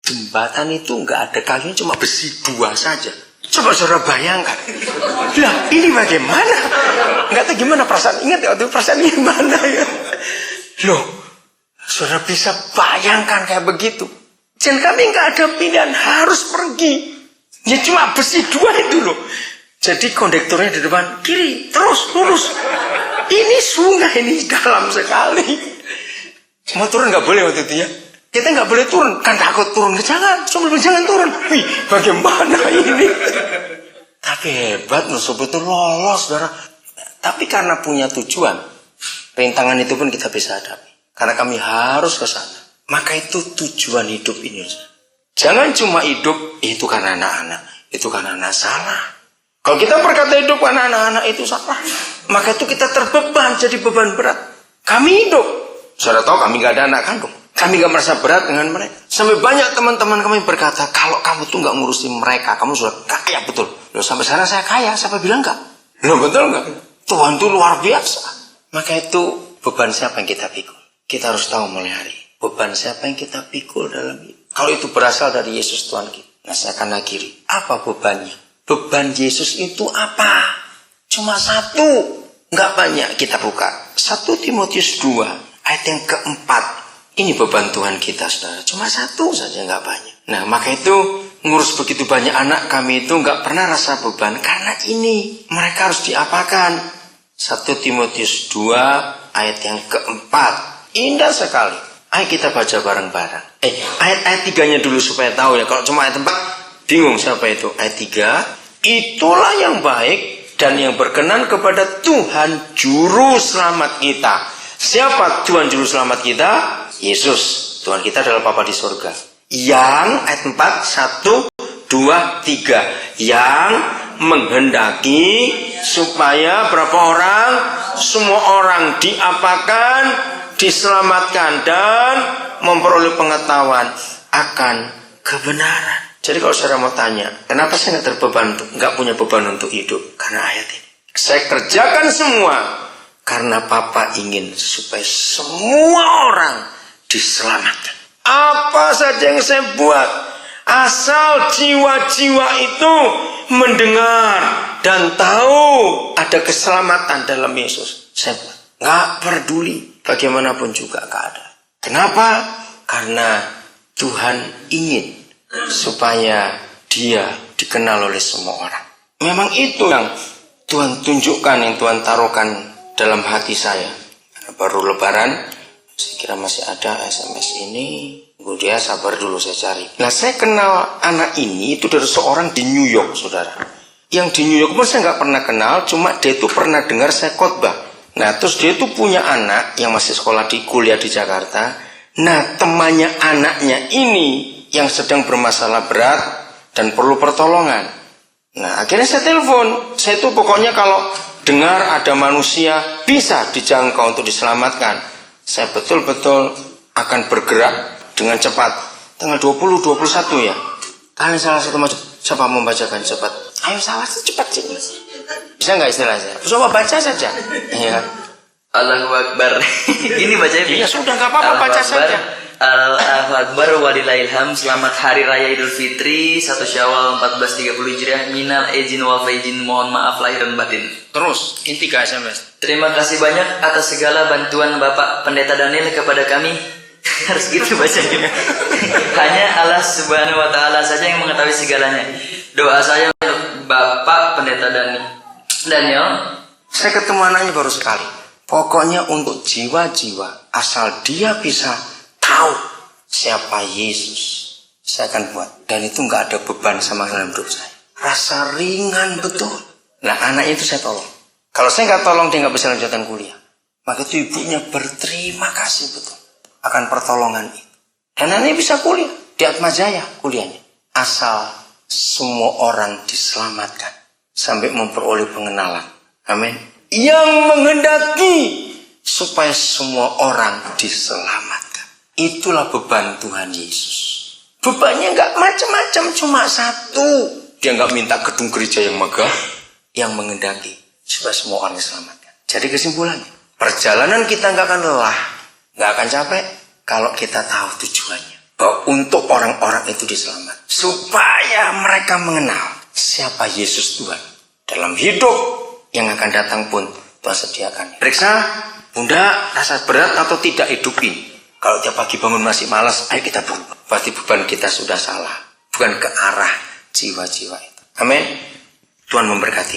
Jembatan itu nggak ada kayunya, cuma besi 2 saja. Coba saudara bayangkan. Lah ini bagaimana? Nggak tahu gimana perasaan. Ingat ya, waktu perasaan gimana ya? Loh, saudara bisa bayangkan kayak begitu. Dan kami nggak ada pilihan, harus pergi. Ya cuma besi 2 itu loh. Jadi kondektornya di depan, kiri, terus, lurus. Ini sungai, ini dalam sekali. Mau turun nggak boleh waktu itu ya. Kita nggak boleh turun, kan takut turun. Jangan, jangan turun. Wih, bagaimana ini? Tapi hebat, Sobat itu lolos, saudara. Tapi karena punya tujuan, rintangan itu pun kita bisa hadapi. Karena kami harus ke sana. Maka itu tujuan hidup ini. Jangan cuma hidup, itu karena anak-anak. Itu karena anak salah. Kalau kita berkata hidup karena anak-anak itu salah, maka itu kita terbeban, jadi beban berat. Kami hidup. Saudara tahu kami nggak ada anak kandung. Kami nggak merasa berat dengan mereka. Sampai banyak teman-teman kami berkata, kalau kamu tuh nggak ngurusin mereka, kamu sudah kaya betul. Loh, sampai sekarang saya kaya, siapa bilang nggak? Loh, betul nggak? Tuhan tuh luar biasa. Maka itu beban siapa yang kita pikul? Kita harus tahu mulai hari. Beban siapa yang kita pikul dalam hidup? Kalau itu berasal dari Yesus Tuhan kita. Nah, saya akan akhiri. Apa bebannya? Beban Yesus itu apa? Cuma 1. Nggak banyak, kita buka. 1 Timotius 2 ayat yang keempat. Ini beban Tuhan kita, saudara. Cuma 1 saja, nggak banyak. Nah, maka itu ngurus begitu banyak anak kami itu nggak pernah rasa beban. Karena ini mereka harus diapakan. 1 Timotius 2 ayat yang keempat. Indah sekali. Ayo kita baca bareng-bareng. Ayat 3-nya dulu supaya tahu ya. Kalau cuma ayat 4, bingung siapa itu. Ayat 3. Itulah yang baik dan yang berkenan kepada Tuhan Juru Selamat kita. Siapa Tuhan Juru Selamat kita? Yesus. Tuhan kita adalah Bapa di surga. Yang ayat 4, 1, 2, 3. Yang menghendaki supaya berapa orang? Semua orang diapakan, diselamatkan dan memperoleh pengetahuan akan kebenaran. Jadi kalau saudara mau tanya, kenapa saya nggak punya beban untuk hidup? Karena ayat ini. Saya kerjakan semua karena Bapa ingin supaya semua orang diselamatkan. Apa saja yang saya buat, asal jiwa-jiwa itu mendengar dan tahu ada keselamatan dalam Yesus, saya buat. Nggak peduli bagaimanapun juga keadaan. Kenapa? Karena Tuhan ingin supaya dia dikenal oleh semua orang. Memang itu yang Tuhan tunjukkan, yang Tuhan taruhkan dalam hati saya. Baru lebaran, saya kira masih ada SMS ini. Dia sabar dulu, saya cari. Nah, saya kenal anak ini itu dari seorang di New York, saudara. Yang di New York pun saya nggak pernah kenal, cuma dia itu pernah dengar saya khotbah. Nah, terus dia itu punya anak yang masih kuliah di Jakarta. Nah, temannya anaknya ini yang sedang bermasalah berat dan perlu pertolongan. Nah, akhirnya saya telepon. Saya itu pokoknya kalau dengar ada manusia bisa dijangkau untuk diselamatkan, saya betul-betul akan bergerak dengan cepat. Tanggal 20, 21 ya. Kalian salah satu macam. Siapa mau membacakan cepat? Ayo salah cepat sini. Bisa nggak istilah saya? Coba baca saja. Ya. Allahu Akbar. Ini bacanya. Ya sudah, nggak apa-apa, baca saja. Allahu Akbar walillahilham. Selamat Hari Raya Idul Fitri 1 Syawal 1430 Hijriah. Minal izin wal faizin, mohon maaf lahir dan batin. Terus, ini 3 SMS. Terima kasih banyak atas segala bantuan Bapak Pendeta Daniel kepada kami. Harus gitu bacanya. Hanya Allah Subhanahu wa Ta'ala saja yang mengetahui segalanya. Doa saya untuk Bapak Pendeta Daniel. Saya ketemu anaknya baru sekali. Pokoknya untuk jiwa-jiwa, asal dia bisa tahu siapa Yesus, saya akan buat. Dan itu nggak ada beban sama dalam hidup saya. Rasa ringan betul. Nah, anak itu saya tolong. Kalau saya nggak tolong, dia nggak bisa lanjutkan kuliah. Maka itu ibunya berterima kasih betul akan pertolongan itu. Dan anaknya bisa kuliah di Atmajaya kuliahnya. Asal semua orang diselamatkan sampai memperoleh pengenalan. Amin. Yang menghendaki supaya semua orang diselamatkan. Itulah beban Tuhan Yesus. Bebannya nggak macam-macam, cuma 1. Dia nggak minta gedung gereja yang megah, yang menghendaki supaya semua orang diselamatkan. Jadi kesimpulannya, perjalanan kita nggak akan lelah, nggak akan capek kalau kita tahu tujuannya. bahwa untuk orang-orang itu diselamatkan. Supaya mereka mengenal siapa Yesus Tuhan. Dalam hidup yang akan datang pun Tuhan sediakan. Periksa, bunda rasa berat atau tidak hidup ini. Kalau tiap pagi bangun masih malas, ayo kita berubah. Berarti beban kita sudah salah. Bukan ke arah jiwa-jiwa itu. Amin. Tuhan memberkati.